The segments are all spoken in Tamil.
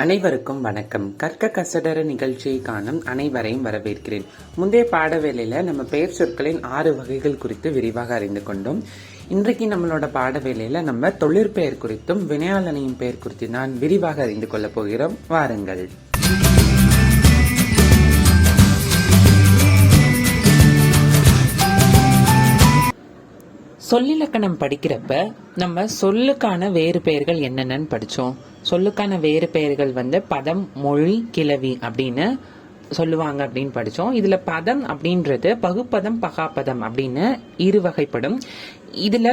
அனைவருக்கும் வணக்கம். கற்க கசடர நிகழ்ச்சியை காணும் அனைவரையும் வரவேற்கிறேன். முந்தைய பாடவேளையில நம்ம பெயர் சொற்களின் 6 வகைகள் குறித்து விரிவாக அறிந்து கொண்டோம். இன்றைக்கு நம்மளோட பாடவேளையில நம்ம தொழிற்பெயர் குறித்தும் வினையாளனையும் பெயர் குறித்து நான் விரிவாக அறிந்து கொள்ள போகிறோம். வாருங்கள். சொல்லிலக்கணம் படிக்கிறப்ப நம்ம சொல்லுக்கான வேறு பெயர்கள் என்னென்னு படித்தோம். சொல்லுக்கான வேறு பெயர்கள் பதம், மொழி, கிளவி அப்படின்னு சொல்லுவாங்க அப்படின்னு படித்தோம். இதில் பதம் அப்படின்றது பகுப்பதம், பகாப்பதம் அப்படின்னு 2 வகைப்படும். இதில்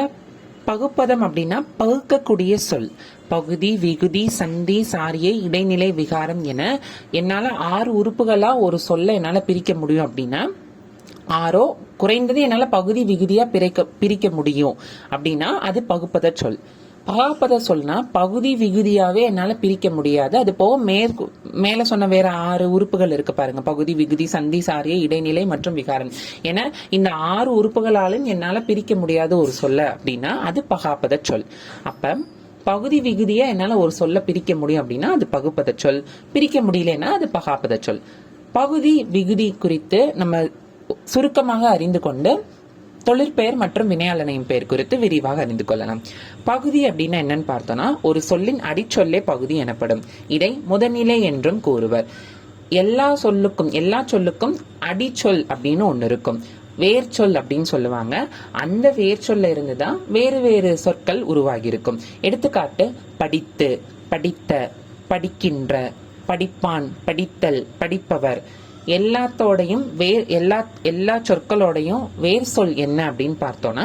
பகுப்பதம் அப்படின்னா பகுக்கக்கூடிய சொல். பகுதி, விகுதி, சந்தி, சாரியை, இடைநிலை, விகாரம் என என்னால் 6 உறுப்புகளா ஒரு சொல்ல என்னால் பிரிக்க முடியும் அப்படின்னா 6 குறைந்தது என்னால பகுதி விகுதியா பிரிக்க முடியும் அப்படின்னா அது பகுப்பத சொல். பகாப்பத சொல்னா பகுதி விகுதியாவே என்னால பிரிக்க முடியாது. அது போக மேல சொன்ன வேற 6 உறுப்புகள் இருக்கு பாருங்க. பகுதி, விகுதி, சந்தி, சாரியை, இடைநிலை மற்றும் விகாரம் என இந்த 6 உறுப்புகளாலும் என்னால பிரிக்க முடியாத ஒரு சொல்ல அப்படின்னா அது பகாப்பத சொல். அப்ப பகுதி விகுதியா என்னால ஒரு சொல்ல பிரிக்க முடியும் அப்படின்னா அது பகுப்பத சொல். பிரிக்க முடியலன்னா அது பகாப்பத சொல். பகுதி விகுதி குறித்து நம்ம சுருக்கமாக அறிந்து கொண்டு தொழிற்பெயர் மற்றும் வினையாளனையும் பெயர் குறித்து விரிவாக அறிந்து கொள்ளலாம். பகுதி அப்படின்னா என்னன்னு பார்த்தோம்னா ஒரு சொல்லின் அடிச்சொல்லே பகுதி எனப்படும். இதை முதல்நிலை என்றும் கூறுவர். எல்லா சொல்லுக்கும் அடிச்சொல் அப்படின்னு ஒண்ணு இருக்கும். வேர்ச்சொல் அப்படின்னு சொல்லுவாங்க. அந்த வேர்ச்சொல்ல இருந்துதான் வேறு வேறு சொற்கள் உருவாகி இருக்கும். எடுத்துக்காட்டு படித்து, படித்த, படிக்கின்ற, படிப்பான், படித்தல், படிப்பவர். எல்லாத்தோடையும் எல்லா சொற்களோடையும் வேர் சொல் என்ன அப்படின்னு பார்த்தோம்னா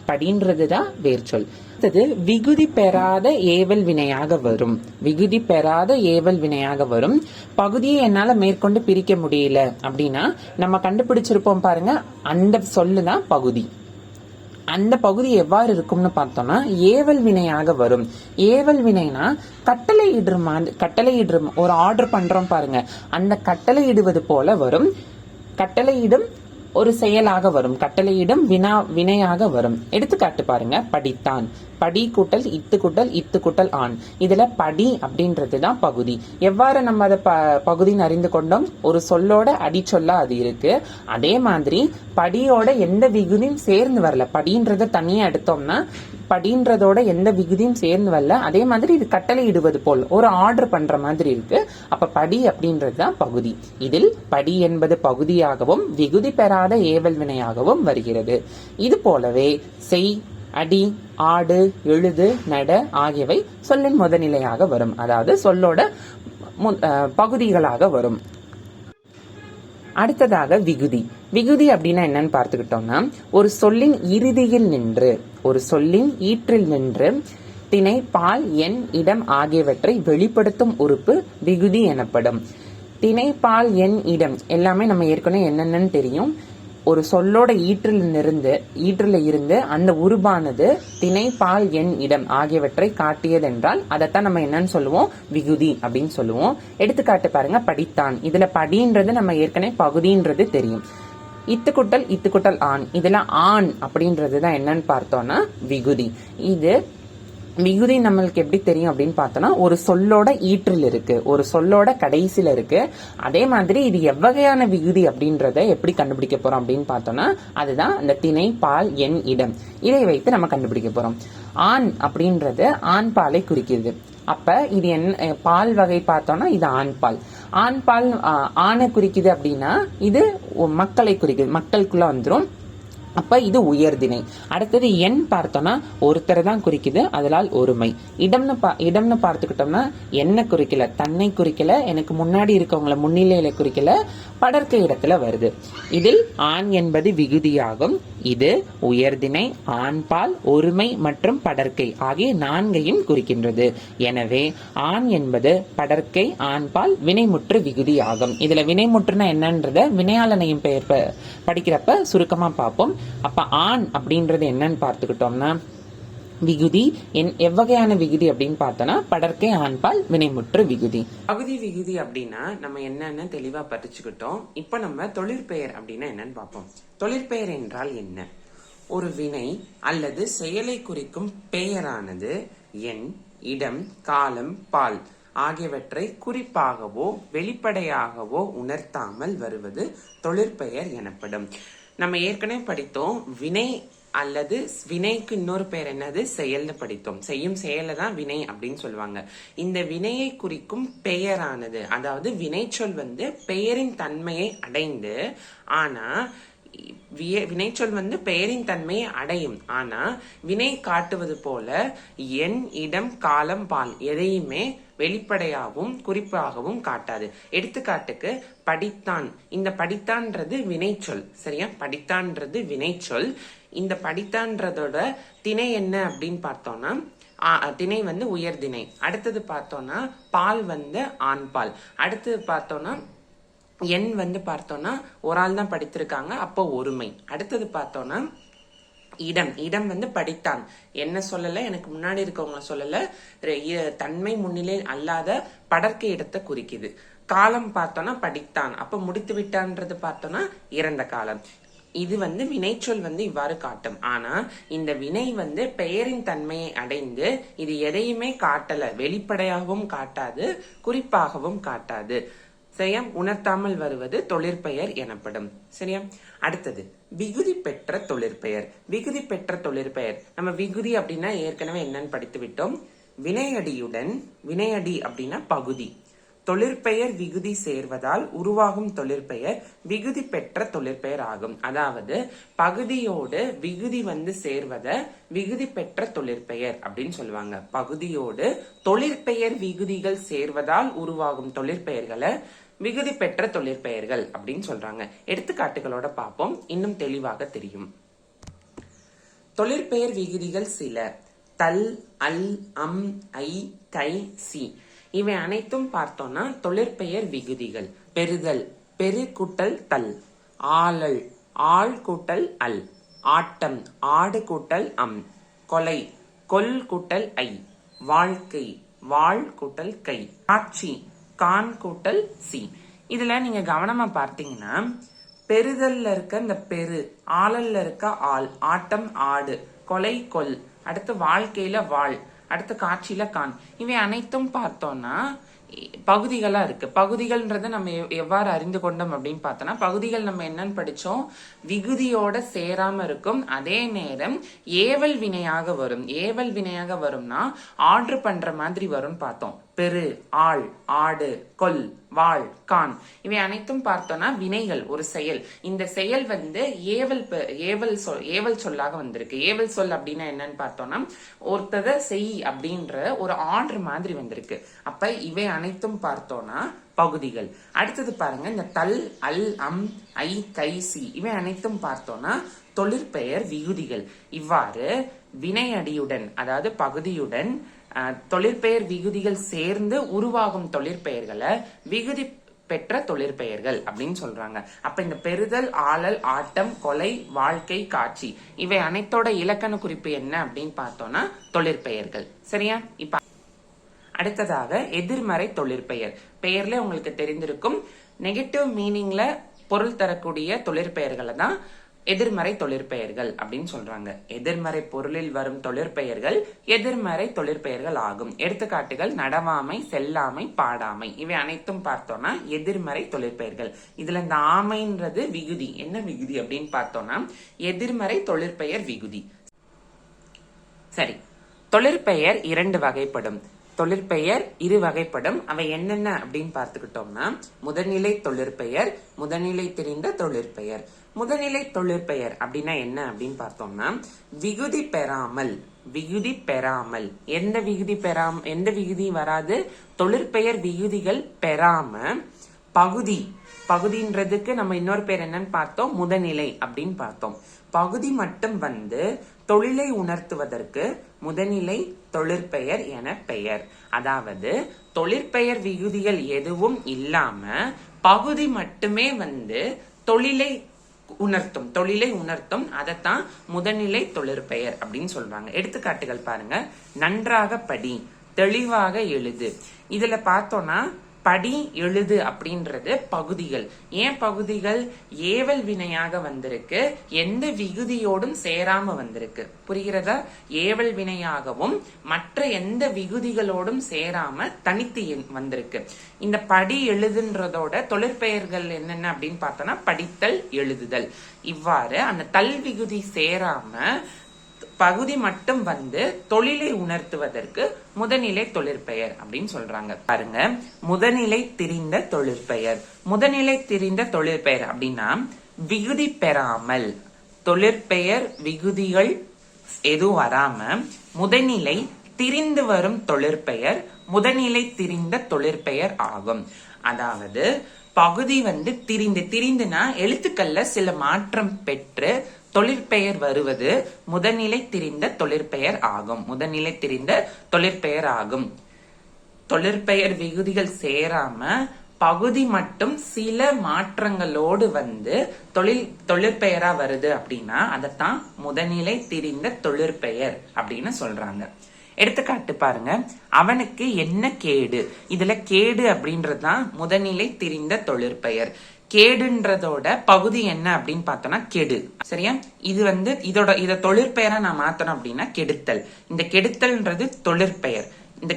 படின்றதுதான் வேர் சொல். அடுத்தது விகுதி பெறாத ஏவல் வினையாக வரும். விகுதி பெறாத ஏவல் வினையாக வரும். பகுதியை என்னால மேற்கொண்டு பிரிக்க முடியல அப்படின்னா நம்ம கண்டுபிடிச்சிருப்போம் பாருங்க, அந்த சொல்லுதான் பகுதி. அந்த பகுதி எவ்வாறு இருக்கும்னு பார்த்தோம்னா ஏவல் வினையாக வரும். ஏவல் வினைனா கட்டளையிடுற ஒரு ஆர்டர் பண்றோம் பாருங்க, அந்த கட்டளையிடுவது போல வரும். கட்டளையிடும் ஒரு செயலாக வரும். கட்டளையிடும் வினையாக வரும். எடுத்துக்காட்டு பாருங்க, படித்தான். படி கூட்டல் இத்து கூட்டல் இத்து கூட்டல் ஆண். இதுல படி அப்படின்றதுதான் பகுதி. எவ்வாறு நம்ம அதை பகுதின்னு அறிந்து கொண்டோம்? ஒரு சொல்லோட அடிச்சொல்லா அது இருக்கு. அதே மாதிரி படியோட எந்த விகுதியும் சேர்ந்து வரல. படின்றத தனியா எடுத்தோம்னா படின்றதோட எந்த விகுதியும் சேர்ந்து வரல. அதே மாதிரி இது கட்டளை இடுவது போல் ஒரு ஆர்டர் பண்ற மாதிரி இருக்கு. அப்ப படி அப்படின்றதுதான் பகுதி. இதில் படி என்பது பகுதியாகவும் விகுதி பெறாத ஏவல் வினையாகவும் வருகிறது. இது போலவே செய், அடி, ஆடு, எழுது, நட ஆகியவை சொல்லின் முதல்நிலையாக வரும். அதாவது சொல்லோட பகுதிகளாக வரும். அடுத்ததாக விகுதி. விகுதி அப்படின்னா என்னன்னு பார்த்துக்கிட்டோம்னா ஒரு சொல்லின் இறுதியில் நின்று, ஒரு சொல்லின் ஈற்றில் நின்று திணை, பால், எண், இடம் ஆகியவற்றை வெளிப்படுத்தும் உறுப்பு விகுதி எனப்படும். திணை, பால், எண், இடம் எல்லாமே நம்ம ஏற்கனவே என்னென்னு தெரியும். ஒரு சொல்லோட ஈற்றில் இருந்து அந்த உருவானது திணை, பால், எண், இடம் ஆகியவற்றை காட்டியதென்றால் அதைத்தான் நம்ம என்னன்னு சொல்லுவோம், விகுதி அப்படின்னு சொல்லுவோம். எடுத்துக்காட்டு பாருங்க, படித்தான். இதுல படின்றது நம்ம ஏற்கனவே பகுதின்றது தெரியும். இத்துக்குட்டல் ஆண். இதுல ஆண் அப்படின்றதுதான் என்னன்னு பார்த்தோம்னா விகுதி. இது விகுதி நம்மளுக்கு எப்படி தெரியும் அப்படின்னு பார்த்தோம்னா ஒரு சொல்லோட ஈற்றில் இருக்கு, ஒரு சொல்லோட கடைசியில இருக்கு. அதே மாதிரி இது எவ்வகையான விகுதி அப்படின்றத எப்படி கண்டுபிடிக்க போறோம் அப்படின்னு பார்த்தோம்னா அதுதான் அந்த திணை, பால், எண், இடம். இதை வைத்து நம்ம கண்டுபிடிக்க போறோம். ஆண் அப்படின்றது ஆண் பாலை குறிக்கிறது. அப்ப இது என்ன பால் வகை பார்த்தோம்னா இது ஆண் பால். ஆண் பால் ஆணை குறிக்குது அப்படின்னா இது மக்களை குறிக்குது, மக்களுக்குள்ள வந்துடும். அப்ப இது உயர்திணை. அடுத்தது எண் பார்த்தோம்னா ஒருத்தரை தான் குறிக்குது, அதனால் ஒருமை. இடம்னு பார்த்துக்கிட்டோம்னா என்ன குறிக்கல, தன்னை குறிக்கல, எனக்கு முன்னாடி இருக்கவங்களை முன்னிலையில குறிக்கல, படர்க்க இடத்துல வருது. இதில் ஆண் என்பது விகுதியாகும். இது உயர்திணை, ஆண்பால், ஒருமை மற்றும் படர்க்கை ஆகிய 4ஐயும் குறிக்கின்றது. எனவே ஆண் என்பது படர்க்கை, ஆண்பால், வினைமுற்று விகுதி ஆகும். இதுல வினைமுற்றுனா என்னன்றத வினையாளனையும் பெயர் படிக்கிறப்ப சுருக்கமா பார்ப்போம். அப்ப ஆண் அப்படின்றது என்னன்னு பார்த்துக்கிட்டோம்னா விகுதி. எவ்வகையான விகுதி அப்படின்னு பார்த்தோம்னா படர்க்கை, ஆண்பால், வினைமுற்று விகுதி. பகுதி விகுதி அப்படின்னா நம்ம என்னன்னு தெளிவா படிச்சுக்கிட்டோம். இப்ப நம்ம தொழிற்பெயர் அப்படின்னா என்னன்னு பார்ப்போம். தொழிற்பெயர் என்றால் என்ன? ஒரு வினை அல்லது செயலை குறிக்கும் பெயரானது எண், இடம், காலம், பால் ஆகியவற்றை குறிப்பாகவோ வெளிப்படையாகவோ உணர்த்தாமல் வருவது தொழிற்பெயர் எனப்படும். நம்ம ஏற்கனவே படித்தோம், வினை அல்லது வினைக்கு இன்னொரு பெயர் என்னது, செயல்னு படித்தோம். செய்யும் செயலை தான் வினை அப்படின்னு சொல்லுவாங்க. இந்த வினையை குறிக்கும் பெயரானது, அதாவது வினைச்சொல் பெயரின் தன்மையை அடைந்து, ஆனா வினைச்சொல் பெயரின் தன்மையை அடையும். ஆனா வினை காட்டுவது போல எண், இடம், காலம், பால் எதையுமே வெளிப்படையாகவும் குறிப்பாகவும் காட்டாது. எடுத்துக்காட்டுக்கு படித்தான். இந்த படித்தான்றது வினைச்சொல், சரியா? படித்தான்றது வினைச்சொல். இந்த படித்தான்றதோட திணை என்ன அப்படின்னு பார்த்தோம்னா, திணை உயர்திணை. அடுத்தது பார்த்தோம்னா பால் ஆண் பால். அடுத்தது பார்த்தோம்னா எண் பார்த்தோம்னா ஒரு ஆள் தான் படித்திருக்காங்க, அப்போ ஒருமை. அடுத்தது பார்த்தோம்னா இடம். இடம் படித்தான். என்ன சொல்லல, எனக்கு முன்னாடி இருக்கவங்கள சொல்லல, தன்மை முன்னிலை அல்லாத படர்க்கை இடத்தை குறிக்குது. காலம் பார்த்தோம்னா படித்தான், அப்ப முடித்து விட்டான்றது பார்த்தோம்னா இறந்த காலம். இது வினைச்சொல் இவ்வாறு காட்டும். ஆனா இந்த வினை பெயரின் தன்மையை அடைந்து இது எதையுமே காட்டல, வெளிப்படையாகவும் காட்டாது, குறிப்பாகவும் காட்டாது. சரியா? உணர்த்தாமல் வருவது தொழிற்பெயர் எனப்படும். சரியா? அடுத்தது விகுதி பெற்ற தொழிற்பெயர். விகுதி பெற்ற தொழிற்பெயர், நம்ம விகுதி அப்படின்னா ஏற்கனவே என்னன்னு படித்து விட்டோம். வினையடியுடன், வினையடி அப்படின்னா பகுதி, தொழிற்பெயர் விகுதி சேர்வதால் உருவாகும் தொழிற்பெயர் விகுதி பெற்ற தொழிற்பெயர் ஆகும். அதாவது பகுதியோடு விகுதி சேர்வத விகுதி பெற்ற தொழிற்பெயர் அப்படின்னு சொல்லுவாங்க. பகுதியோடு தொழிற்பெயர் விகுதிகள் சேர்வதால் உருவாகும் தொழிற்பெயர்களை விகுதி பெற்ற தொழிற்பெயர்கள் அப்படின்னு சொல்றாங்க. எடுத்துக்காட்டுகளோட பார்ப்போம், இன்னும் தெளிவாக தெரியும். தொழிற்பெயர் விகுதிகள் சில: தல், அல், அம், ஐ, கை, சி. இவை அனைத்தும் பார்த்தோம்னா தொழிற்பெயர் விகுதிகள். பெறுதல், பெரு கூட்டல் தல். ஆளல், ஆள் கூட்டல் அல். ஆட்டம், ஆடு கூட்டல் அம். கொலை, கொல் கூட்டல் ஐ. வாழ்க்கை, வாழ் கூட்டல் கை. காட்சி, கான் கூட்டல் சி. இதுல நீங்க கவனமா பார்த்தீங்கன்னா, பெறுதல்ல இருக்க இந்த பெரு, ஆளல்ல இருக்க ஆள், ஆட்டம் ஆடு, கொலை கொல், அடுத்து வாழ்க்கையில வாழ், அடுத்து காட்சியில கான். இவை அனைத்தும் பார்த்தோம்னா பகுதிகளா இருக்கு. பகுதிகள்ன்றத நம்ம எவ்வாறு அறிந்து கொண்டோம் அப்படின்னு பார்த்தோம்னா, பகுதிகள் நம்ம என்னன்னு படிச்சோம், விகுதியோட சேராம இருக்கும், அதே நேரம் ஏவல் வினையாக வரும். ஏவல் வினையாக வரும்னா ஆர்டர் பண்ற மாதிரி வரும் பார்த்தோம். பெரு, ஆள், ஆடு, கொல், வாழ், கான். இவை அனைத்தும் பார்த்தோம்னா வினைகள், ஒரு செயல். இந்த செயல் ஏவல் சொல்லாக வந்திருக்கு. ஏவல் சொல் அப்படின்னா என்னன்னு பார்த்தோம்னா, ஒருத்தத செய் அப்படின்ற ஒரு ஆர்டர் மாதிரி வந்திருக்கு. அப்ப இவை அனைத்தும் பார்த்தோம்னா பகுதிகள். அடுத்தது பாருங்க, இந்த தல், அல், அம், ஐ, கை, சி. இவை அனைத்தும் பார்த்தோம்னா தொழிற்பெயர் விகுதிகள். இவ்வாறு வினையடியுடன், அதாவது பகுதியுடன் தொழிற்பெயர் விகுதிகள் சேர்ந்து உருவாகும் தொழிற்பெயர்களை விகுதி பெற்ற தொழிற்பெயர்கள் அப்படின்னு சொல்றாங்க. அப்ப இந்த பெறுதல், ஆளல், ஆட்டம், கொலை, வாழ்க்கை, காட்சி இவை அனைத்தோட இலக்கண குறிப்பு என்ன அப்படின்னு பார்த்தோம்னா தொழிற்பெயர்கள். சரியா? இப்ப அடுத்ததாக எதிர்மறை தொழிற்பெயர். பெயர்ல உங்களுக்கு தெரிந்திருக்கும், நெகட்டிவ் மீனிங்ல பொருள் தரக்கூடிய தொழிற்பெயர்களை தான் எதிர்மறை தொழிற்பெயர்கள் அப்படின்னு சொல்றாங்க. எதிர்மறை பொருளில் வரும் தொழிற்பெயர்கள் எதிர்மறை தொழிற்பெயர்கள் ஆகும். எடுத்துக்காட்டுகள் நடவாமை, செல்லாமை, பாடாமை. இவை அனைத்தும் பார்த்தோம்னா எதிர்மறை தொழிற்பெயர்கள். இதுல இந்த ஆமைன்றது விகுதி. என்ன விகுதி அப்படின்னு பார்த்தோம்னா எதிர்மறை தொழிற்பெயர் விகுதி. சரி, தொழிற்பெயர் இரண்டு வகைப்படும். தொழிற்பெயர் இரு வகைப்படும். அவை என்னென்ன அப்படின்னு பார்த்துக்கிட்டோம்னா, முதல்நிலை தொழிற்பெயர், முதல்நிலை தெரிந்த தொழிற்பெயர். முதல்நிலை தொழிற்பெயர் அப்படின்னா என்ன அப்படின்னு பார்த்தோம்னா, விகுதி பெறாமல், விகுதி பெறாமல், எந்த விகுதி வராது, தொழிற்பெயர் விகுதிகள் பெறாம பகுதி, பகுதின்றதுக்கு நம்ம இன்னொரு பேர் என்னன்னு பார்த்தோம், முதல்நிலை அப்படின்னு பார்த்தோம். பகுதி மட்டும் தொழிலை உணர்த்துவதற்கு முதல்நிலை தொழிற்பெயர் என பெயர். அதாவது தொழிற்பெயர் விகுதிகள் எதுவும் இல்லாம பகுதி மட்டுமே தொழிலை உணர்த்தும், தொழிலை உணர்த்தும். அதைத்தான் முதல்நிலை தொழிற்பெயர் அப்படின்னு சொல்றாங்க. எடுத்துக்காட்டுகள் பாருங்க. நன்றாக படி, தெளிவாக எழுது. இதுல பார்த்தோம்னா படி எழுது அப்படின்றது பகுதிகள். ஏன் பகுதிகள்? ஏவல் வினையாக வந்திருக்கு, எந்த விகுதியோடும் சேராம வந்திருக்கு. புரிகிறதா? ஏவல் வினையாகவும் மற்ற எந்த விகுதிகளோடும் சேராம தனித்து வந்திருக்கு. இந்த படி எழுதுன்றதோட தொழிற்பெயர்கள் என்னென்ன அப்படின்னு பார்த்தோம்னா படித்தல், எழுதுதல். இவ்வாறு அந்த தல் விகுதி சேராம பகுதி மட்டும் வந்து தொழிலை உணர்த்துவதற்கு முதநிலை தொழிற்பெயர் அப்படின்னு சொல்றாங்க. பாருங்க, முதநிலை திரிந்த தொழிற்பெயர். முதநிலை திரிந்த தொழிற்பெயர் அப்படின்னா விகுதி பெறாமல், தொழிற்பெயர் விகுதிகள் எதுவும் வராம முதநிலை திரிந்து வரும் தொழிற்பெயர் முதநிலை திரிந்த தொழிற்பெயர் ஆகும். அதாவது பகுதி வந்து திரிந்துனா எழுத்துக்கள்ல சில மாற்றம் பெற்று தொழிற்பெயர் வருவது முதநிலை திரிந்த தொழிற்பெயர் ஆகும். முதநிலை திரிந்த தொழிற்பெயர் ஆகும். தொழிற்பெயர் விகுதிகள் சேராம பகுதி மட்டும் சில மாற்றங்களோடு வந்து தொழிற்பெயரா வருது அப்படின்னா அதத்தான் முதநிலை திரிந்த தொழிற்பெயர் அப்படின்னு சொல்றாங்க. எடுத்துக்காட்டு பாருங்க, அவனுக்கு என்ன கேடு. இதுல கேடு அப்படின்றதுதான் முதநிலை திரிந்த தொழிற்பெயர். கேடுன்றதோட பகுதி என்ன அப்படின்னு பார்த்தோம்னா கெடு. சரியா? இது வந்து இத தொழிற்பெயரா நான் மாத்தணும் அப்படின்னா கெடுத்தல். இந்த கெடுத்தல்ன்றது தொழிற்பெயர். இந்த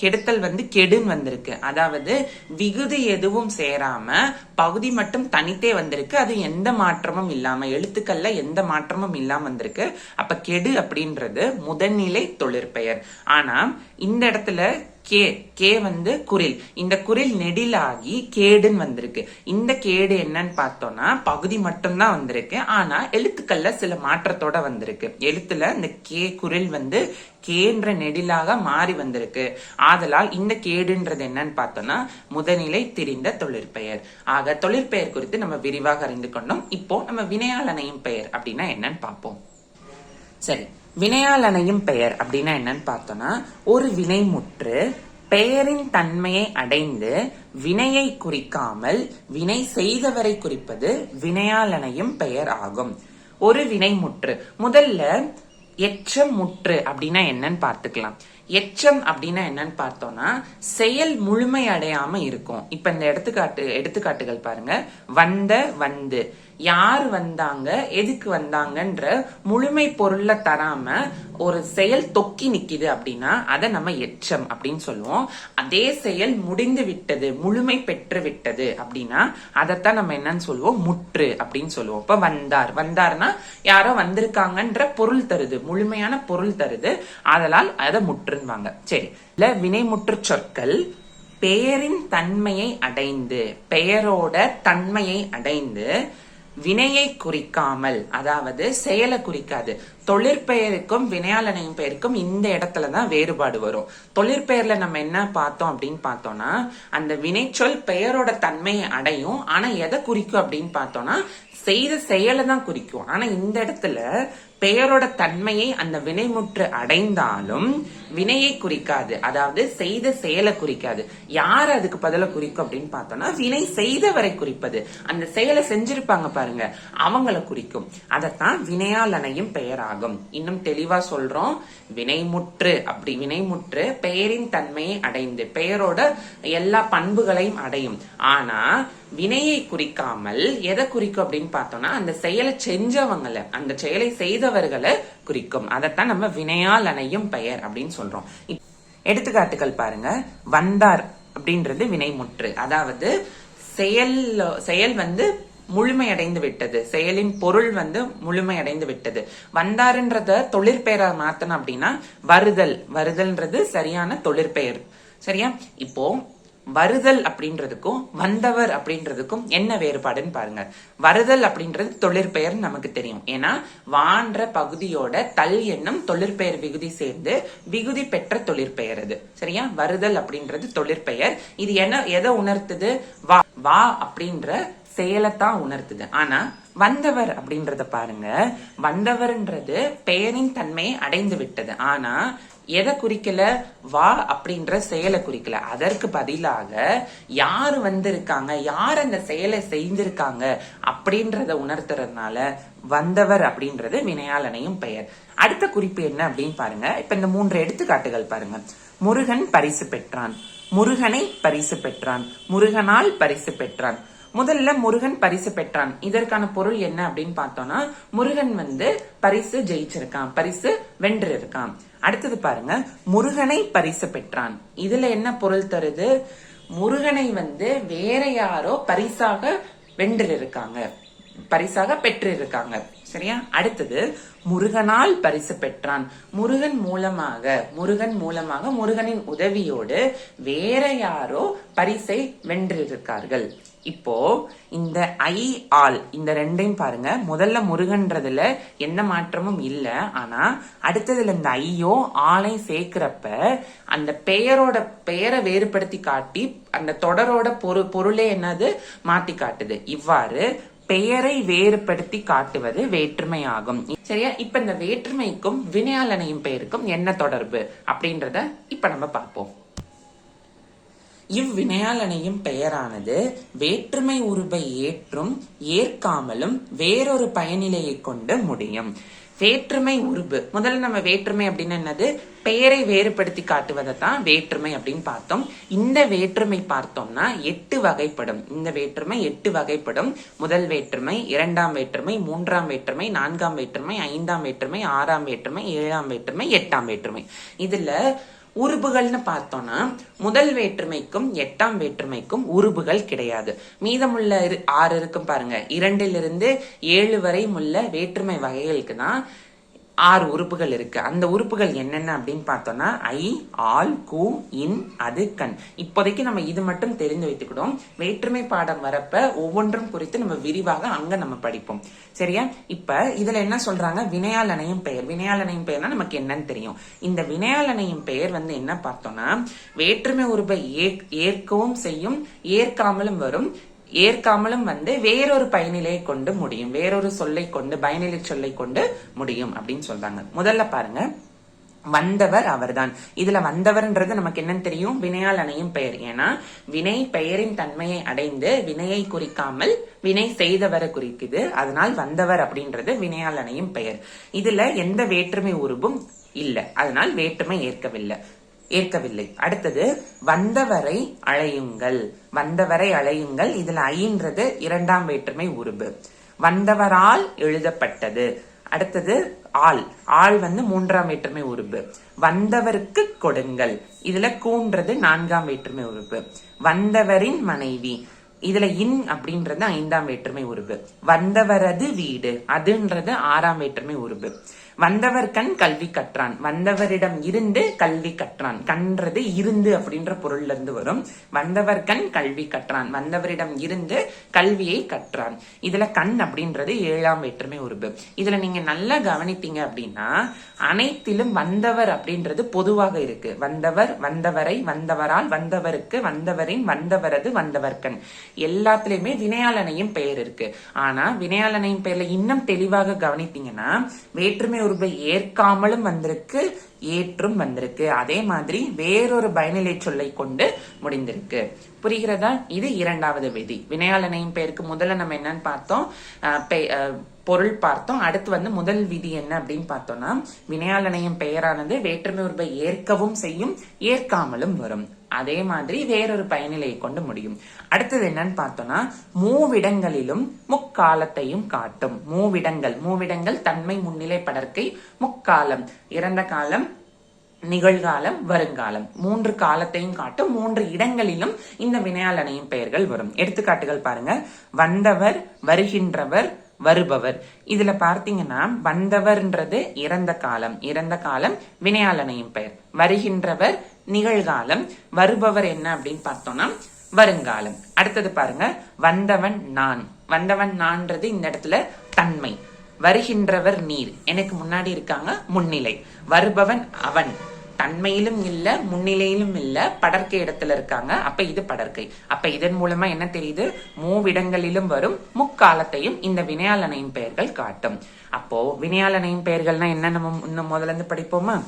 கெடுத்தல் வந்து கெடுன்னு வந்திருக்கு. அதாவது விகுதி எதுவும் சேராம பகுதி மட்டும் தனித்தே வந்திருக்கு. அது எந்த மாற்றமும் இல்லாம, எழுத்துக்கள்ல எந்த மாற்றமும் இல்லாம வந்திருக்கு. அப்ப கெடு அப்படின்றது முதல்நிலை தொழிற்பெயர். ஆனா இந்த இடத்துல கே வந்து குரில். இந்த குரில் நெடிலாகி கேடுன்னு வந்திருக்கு. இந்த கேடு என்னன்னு பார்த்தோம்னா பகுதி மட்டும்தான் வந்திருக்கு. ஆனா எழுத்துக்கள்ல சில மாற்றத்தோட வந்திருக்கு. எழுத்துல இந்த கே குரில் வந்து கேன்ற நெடிலாக மாறி வந்திருக்கு. ஆதலால் இந்த கேடுன்றது என்னன்னு பார்த்தோம்னா முதநிலை திரிந்த தொழிற்பெயர். ஆக தொழிற்பெயர் குறித்து நம்ம விரிவாக அறிந்து கொண்டோம். இப்போ நம்ம வினையால் அணையும் பெயர் அப்படின்னா என்னன்னு பார்ப்போம். சரி, வினையால் அணையும் பெயர் அப்படின்னா என்னன்னு பார்த்தோம்னா ஒரு வினைமுற்று பெயரின் தன்மையை அடைந்து வினையை குறிக்காமல் வினை செய்தவரை குறிப்பது வினையால் அணையும் பெயர் ஆகும். ஒரு வினைமுற்று, முதல்ல எச்சம் முற்று அப்படின்னா என்னன்னு பார்த்துக்கலாம். எச்சம் அப்படின்னா என்னன்னு பார்த்தோம்னா செயல் முழுமை அடையாம இருக்கும். இப்ப இந்த எடுத்துக்காட்டுகள் பாருங்க. வந்து, யார் வந்தாங்க, எதுக்கு வந்தாங்கன்ற முழுமை பொருள்ல தராம ஒரு செயல் தொக்கி நிக்குது அப்படின்னா அதை நம்ம எச்சம் அப்படின்னு சொல்லுவோம். அதே செயல் முடிந்து விட்டது, முழுமை பெற்று விட்டது அப்படின்னா அதைத்தான் நம்ம என்னன்னு சொல்லுவோம், முற்று அப்படின்னு சொல்லுவோம். இப்ப வந்தார்னா யாரோ வந்திருக்காங்கன்ற பொருள் தருது, முழுமையான பொருள் தருது. ஆதலால் அதை முற்றுன்னுவாங்க. சரி, இல்ல வினைமுற்று சொற்கள் பெயரின் தன்மையை அடைந்து, பெயரோட தன்மையை அடைந்து வினையை குறிக்காமல், அதாவது செயலை குறிக்காது. தொழிற்பெயருக்கும் வினையால் அணையும் பெயருக்கும் இந்த இடத்துலதான் வேறுபாடு வரும். தொழிற்பெயர்ல நம்ம என்ன பார்த்தோம் அப்படின்னு பார்த்தோம்னா அந்த வினைச்சொல் பெயரோட தன்மையை அடையும். ஆனா எதை குறிக்கும் அப்படின்னு பார்த்தோம்னா செய்த செயலை தான் குறிக்கும். ஆனா இந்த இடத்துல பெயரோட தன்மையை அந்த வினைமுற்று அடைந்தாலும் வினையை குறிக்காது, அதாவது செய்த செயலை குறிக்காது. யார் அதுக்கு பதில குறிக்கும் அப்படின்னு பார்த்தோம்னா வினை செய்தவரை குறிப்பது, அந்த செயலை செஞ்சிருப்பாங்க பாருங்க, அவங்கள குறிக்கும். அதத்தான் வினையால் அணையும் பெயர் ஆகும். இன்னும் தெளிவா சொல்றோம், வினைமுற்று பெயரின் தன்மையை அடைந்து பெயரோட எல்லா பண்புகளையும் அடையும். ஆனா வினையை குறிக்காமல் எதை குறிக்கும் அப்படின்னு பார்த்தோம்னா அந்த செயலை செஞ்சவங்களை, அந்த செயலை செய்தவர்களை குறிக்கும். அதைத்தான் நம்ம வினையால் அணையும் பெயர் அப்படின்னு சொல்றோம். எடுத்துக்காட்டுகள் பாருங்க. வந்தார் அப்படின்றது வினைமுற்று, அதாவது செயல் வந்து முழுமையடைந்து விட்டது, செயலின் பொருள் வந்து முழுமையடைந்து விட்டது. வந்தாருன்றத தொழிற்பெயரா மாத்தணும் அப்படின்னா வருதல்ன்றது சரியான தொழிற்பெயர். சரியா? இப்போ வருதல் அப்படின்றதுக்கும் வந்தவர் அப்படின்றதுக்கும் என்ன வேறுபாடுன்னு பாருங்க. வருதல் அப்படின்றது தொழிற்பெயர் நமக்கு தெரியும். ஏன்னா வான்ற பகுதியோட தல் என்னும் தொழிற்பெயர் விகுதி சேர்ந்து விகுதி பெற்ற தொழிற்பெயர் அது. சரியா? வருதல் அப்படின்றது தொழிற்பெயர். இது எதை உணர்த்துது? வா அப்படின்ற செயலைத்தான் உணர்த்துது. ஆனா வந்தவர் அப்படின்றத பாருங்க. வந்தவர்ன்றது பெயரின் தன்மையை அடைந்து விட்டது. ஆனா எதை குறிக்கல? வா அப்படின்ற செயலை குறிக்கல. அதற்கு பதிலாக யாரு வந்திருக்காங்க, யார் அந்த செயலை செய்திருக்காங்க அப்படின்றத உணர்த்துறதுனால வந்தவர் அப்படின்றது வினையால் அணையும் பெயர். அடுத்த குறிப்பு என்ன அப்படின்னு பாருங்க. இப்ப இந்த 3 எடுத்துக்காட்டுகள் பாருங்க. முருகன் பரிசு பெற்றான். முருகனை பரிசு பெற்றான், முருகனால் பரிசு பெற்றான். முதல்ல முருகன் பரிசு பெற்றான், இதற்கான பொருள் என்ன அப்படின்னு பார்த்தோம்னா முருகன் பரிசு ஜெயிச்சிருக்கான், பரிசு வென்று இருக்கான். அடுத்தது பாருங்க, முருகனை பரிசு பெற்றான். இதுல என்ன பொருள் தருது? முருகனை வேற யாரோ பரிசாக வென்று இருக்காங்க, பரிசாக பெற்று இருக்காங்க. சரியா? அடுத்தது முருகனால் பரிசு பெற்றான். முருகன் மூலமாக முருகனின் உதவியோடு வேற யாரோ பரிசை வென்றிருக்கார்கள். இப்போ இந்த ஐ ஆல் இந்த ரெண்டையும் பாருங்க. முதல்ல முருகன்றதுல எந்த மாற்றமும் இல்ல, ஆனா அடுத்ததுல இந்த ஐயோ ஆளை சேர்க்கிறப்ப அந்த பெயரை வேறுபடுத்தி காட்டி அந்த தொடரோட பொருளே என்னது மாத்தி காட்டுது. இவ்வாறு பெயரை வேறுபடுத்தி காட்டுவது வேற்றுமை ஆகும். சரியா? இப்ப இந்த வேற்றுமைக்கும் வினையாளனையும் பெயருக்கும் என்ன தொடர்பு அப்படின்றத இப்ப நம்ம பார்ப்போம். இவ்வினையாளனையும் பெயரானது வேற்றுமை உருபை ஏற்றும் ஏற்காமலும் வேறொரு பயனிலையை கொண்டு முடியும். வேற்றுமை உருபு, முதல்ல நம்ம வேற்றுமை அப்படின்னு என்னது? பெயரை வேறுபடுத்தி காட்டுவதைத்தான் வேற்றுமை அப்படின்னு பார்த்தோம். இந்த வேற்றுமை பார்த்தோம்னா 8 வகைப்படும். இந்த வேற்றுமை 8 வகைப்படும். முதல் வேற்றுமை, இரண்டாம் வேற்றுமை, மூன்றாம் வேற்றுமை, நான்காம் வேற்றுமை, ஐந்தாம் வேற்றுமை, ஆறாம் வேற்றுமை, ஏழாம் வேற்றுமை, எட்டாம் வேற்றுமை. இதுல உருபுகள்னு பார்த்தோம்னா முதல் வேற்றுமைக்கும் எட்டாம் வேற்றுமைக்கும் உருபுகள் கிடையாது. மீதமுள்ள 6 இருக்கும் பாருங்க. 2 to 7 வரை உள்ள வேற்றுமை வகைகளுக்கு தான் 6 உறுப்புகள் இருக்கு. அந்த உறுப்புகள் என்னென்ன அப்படின்னு பார்த்தோம்னா ஐ, ஆல், கு, இன், அது, கண். இப்போதைக்கு நம்ம இது மட்டும் தெரிந்து வைத்துக்கிட்டோம். வேற்றுமை பாடம் வரப்ப ஒவ்வொன்றும் குறித்து நம்ம விரிவாக அங்க நம்ம படிப்போம். சரியா? இப்ப இதுல என்ன சொல்றாங்க? வினையாளனையும் பெயர். வினையாளனையும் பெயர்னா நமக்கு என்னன்னு தெரியும். இந்த வினையாளனையும் பெயர் என்ன பார்த்தோம்னா வேற்றுமை உறுப்பை ஏற்கவும் செய்யும், ஏற்காமலும் வரும். ஏற்காமலும் வேறொரு பயனிலையை கொண்டு முடியும், வேறொரு சொல்லை கொண்டு, பயனிலை சொல்லை கொண்டு முடியும் அப்படின்னு சொல்றாங்க. முதல்ல பாருங்க, வந்தவர் அவர்தான். இதுல வந்தவர்ன்றது நமக்கு என்னன்னு தெரியும்? வினையால் அணையும் பெயர். ஏன்னா வினை பெயரின் தன்மையை அடைந்து வினையை குறிக்காமல் வினை செய்தவரை குறிக்குது. அதனால் வந்தவர் அப்படின்றது வினையால் அணையும் பெயர். இதுல எந்த வேற்றுமை உருவும் இல்ல, அதனால் வேற்றுமை ஏற்கவில்லை. அடுத்தது வந்தவரை அழையுங்கள். வந்தவரை அழையுங்கள். இதுல ஐன்றது இரண்டாம் வேற்றுமை உருபு. வந்தவரால் எழுதப்பட்டது. அடுத்தது ஆள் மூன்றாம் வேற்றுமை உருபு. வந்தவருக்கு கொடுங்கள். இதுல கூன்றது நான்காம் வேற்றுமை உருபு. வந்தவரின் மனைவி. இதுல இன் அப்படின்றது ஐந்தாம் வேற்றுமை உருபு. வந்தவரது வீடு, அதுன்றது ஆறாம் வேற்றுமை உருபு. வந்தவர் கண் கல்வி கற்றான். வந்தவரிடம் இருந்து கல்வி கற்றான். கன்றது இருந்து அப்படின்ற பொருள்ல இருந்து வரும். வந்தவர் கண் கல்வி கற்றான். வந்தவரிடம் இருந்து கல்வியை கற்றான். இதுல கண் அப்படின்றது ஏழாம் வேற்றுமை உருபு. இதுல நீங்க நல்லா கவனித்தீங்க அப்படின்னா அனைத்திலும் வந்தவர் அப்படின்றது பொதுவாக இருக்கு. வந்தவர், வந்தவரை, வந்தவரால், வந்தவருக்கு, வந்தவரின், வந்தவரது, வந்தவர்கண் எல்லாத்திலயுமே வினையாளனையும் பெயர் இருக்கு. ஆனா வினையாளனையும் பெயர்ல இன்னும் தெளிவாக கவனித்தீங்கன்னா வேற்றுமை உருபை ஏற்காமலும் வந்திருக்கு, ஏற்றும் வந்திருக்கு. அதே மாதிரி வேறொரு பயனிலை சொல்லை கொண்டு முடிந்திருக்கு. புரிகிறதா? இது இரண்டாவது விதி. வினையாளனையும் பெயருக்கு முதல்ல நம்ம என்னன்னு பார்த்தோம், பொருள் பார்த்தோம். அடுத்து முதல் விதி என்ன அப்படின்னு பார்த்தோம்னா வினையாளனையும் பெயரானது வேற்றுமை உருபை ஏற்கவும் செய்யும், ஏற்காமலும் வரும். அதே மாதிரி வேறொரு பயனிலையை கொண்டு முடியும். அடுத்தது என்னன்னு பார்த்தோம்னா மூவிடங்களிலும் முக்காலத்தையும் காட்டும். மூவிடங்கள் தன்மை, முன்னிலை, படர்க்கை, முக்காலம், இறந்த காலம், நிகழ்காலம், வருங்காலம், 3 காலத்தையும் காட்டும். 3 இடங்களிலும் இந்த வினையாளனையும் பெயர்கள் வரும். எடுத்துக்காட்டுகள் பாருங்க. வந்தவர், வருகின்றவர், வருபவர். இதுல பார்த்தீங்கன்னா வந்தவர்ன்றது இறந்த காலம் வினையாளனையும் பெயர். வருகின்றவர் நிகழ்காலம், வருபவர் என்ன அப்படின்னு பார்த்தோம்னா வருங்காலம். அடுத்தது பாருங்க, வந்தவன் நான்ன்றது இந்த இடத்துல தன்மை. வருகின்றவர் நீர், எனக்கு முன்னாடி இருக்காங்க முன்னிலை. வருபவன் அவன், தன்மையிலும் இல்ல முன்னிலையிலும் இல்ல, படர்க்கை இடத்துல இருக்காங்க. அப்ப இது படர்க்கை. அப்ப இதன் மூலமா என்ன தெரியுது? மூவிடங்களிலும் வரும், முக்காலத்தையும் இந்த வினையாளனையும் பெயர்கள் காட்டும். அப்போ வினையாளனையும் பெயர்கள்னா என்ன நம்ம இன்னும் முதல்ல இருந்து படிப்போமா?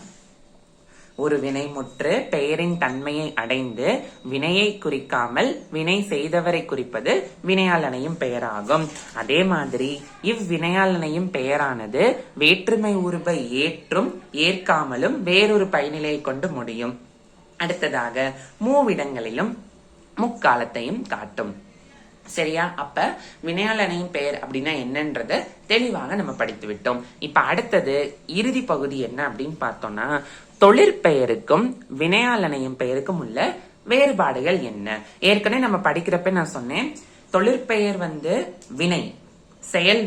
ஒரு வினைமுற்று பெயரின் தன்மையை அடைந்து வினையை குறிக்காமல் வினை செய்தவரை குறிப்பது வினையாளனையும் பெயராகும். அதே மாதிரி இவ்வினையாளனையும் பெயரானது வேற்றுமை உருபை ஏற்றும், ஏற்காமலும் வேறொரு பயனிலையை கொண்டு முடியும். அடுத்ததாக மூவிடங்களிலும் முக்காலத்தையும் காட்டும். சரியா? அப்ப வினையாளனையும் பெயர் அப்படின்னா என்னன்றத தெளிவாக நம்ம படித்து விட்டோம். இப்ப அடுத்தது இறுதி பகுதி என்ன அப்படின்னு பார்த்தோம்னா, தொழிற்பெயருக்கும் வினையாளனையும் பெயருக்கும் உள்ள வேறுபாடுகள் என்ன? ஏற்கனவே நம்ம படிக்கிறப்ப நான் சொன்னேன், தொழிற்பெயர் வினை, செயல்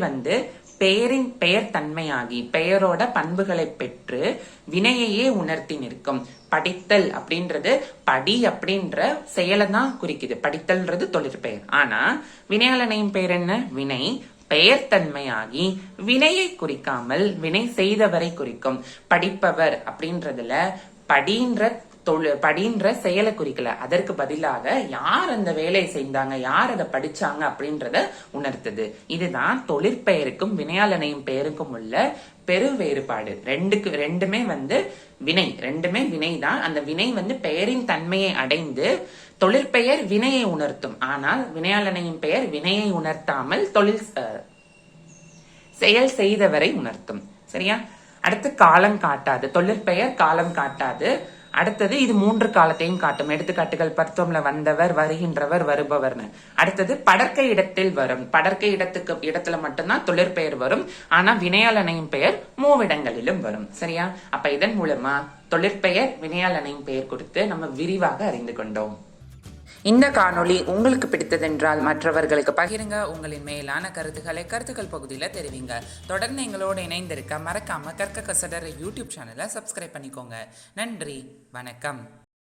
பெயரின் பெயர் தன்மையாகி பெயரோட பண்புகளை பெற்று வினையையே உணர்த்தி நிற்கும். படித்தல் அப்படின்றது படி அப்படின்ற செயலை தான் குறிக்குது. படித்தல்ன்றது தொழிற்பெயர். ஆனா வினையாளனையும் பெயர் என்ன? வினை பெயர் தன்மையாகி வினையை குறிக்காமல் வினை செய்தவரை குறிக்கும். படிப்பவர் அப்படின்றதுல படின்ற செயலை குறிக்கல, அதற்கு பதிலாக யார் அந்த வேலையை செய்தாங்க, யார் அதை படிச்சாங்க அப்படின்றத உணர்த்துது. இதுதான் தொழிற்பெயருக்கும் வினையாளனையும் பெயருக்கும் உள்ள பெரு வேறுபாடு. ரெண்டுமே வினை தான். அந்த வினை பெயரின் தன்மையை அடைந்து தொழிற்பெயர் வினையை உணர்த்தும். ஆனால் வினையாளனையும் பெயர் வினையை உணர்த்தாமல் செயல் செய்தவரை உணர்த்தும். சரியா? அடுத்து காலம் காட்டாது. தொழிற்பெயர் காலம் காட்டாது. அடுத்தது இது 3 காலத்தையும் காட்டும். எடுத்துக்காட்டுகள் பார்த்தோம்ல, வந்தவர், வருகின்றவர், வருபவர்னு. அடுத்தது படற்கை இடத்தில் வரும். படற்கை இடத்துல மட்டும்தான் தொழிற்பெயர் வரும். ஆனா வினையாளனையும் பெயர் மூவிடங்களிலும் வரும். சரியா? அப்ப இதன் மூலமா தொழிற்பெயர் வினையாளனையும் பெயர் கொடுத்து நம்ம விரிவாக அறிந்து கொண்டோம். இந்த காணொளி உங்களுக்கு பிடித்ததென்றால் மற்றவர்களுக்கு பகிருங்க. உங்களின் மேலான கருத்துக்கள் பகுதியில் தெரிவிங்க. தொடர்ந்து எங்களோடு இணைந்திருக்க மறக்காம கற்க கசடர் யூடியூப் சேனலை சப்ஸ்கிரைப் பண்ணிக்கோங்க. நன்றி, வணக்கம்.